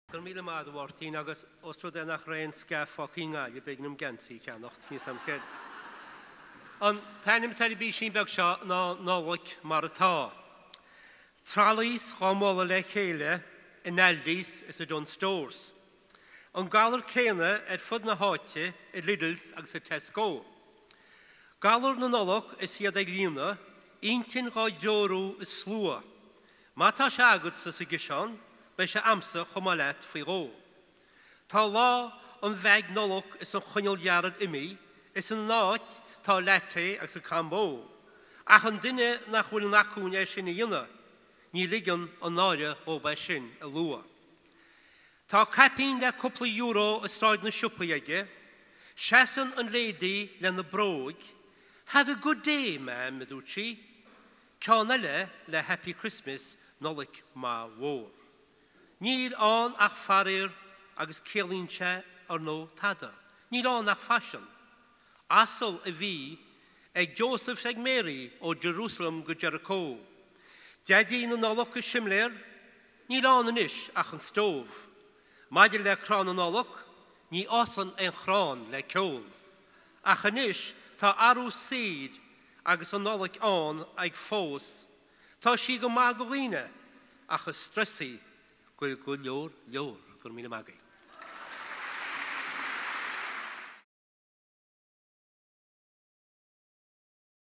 Gur míle mád bhhartín agus ostrú de nach raon scaf fáchinga le begnum gantí ceannacht ní sam céad. An tainim tari bí sin beg seo ná nálaigh mar atá. Tralís chámála le chéile in Aldi's is a John Stores. An galar céine fud na háite i Lidl's agus i Tesco. Galar na nolach is siad ag lína, intin gá deorú is slua. Mátá se agat sa giseán, be se amsa chomalet fai ró. Tá lá an bheag noloch is an chuneal jarad imi, is an náit tá lete agus a cambó. Ach an duine nach bhfuil nachúne sin i dhéine, ní ligan an náire ó ba sin a lua. Tá capín le cúpla euro a stáid na siúpa aige, seasan an lédi le na bróig, have a good day, ma'am, medúchi. Ceanna le Happy Christmas nolik má mhór. Níl an ach farir agus célínse ar nó tada. Níl an ach fashion. Asal a bhí ag Joseph ag Mary ó Jerusalem go Jericho. Deadí na nolach go simléir, níl an inis ach an stóv. Maidir le chrán an nolach, ní osan an chrán le ceol. Ach an isis tá arú síd agus an nolach an ag fós. Tá si go má go líne ach a stressaí Gwyl leor, gur míle magai.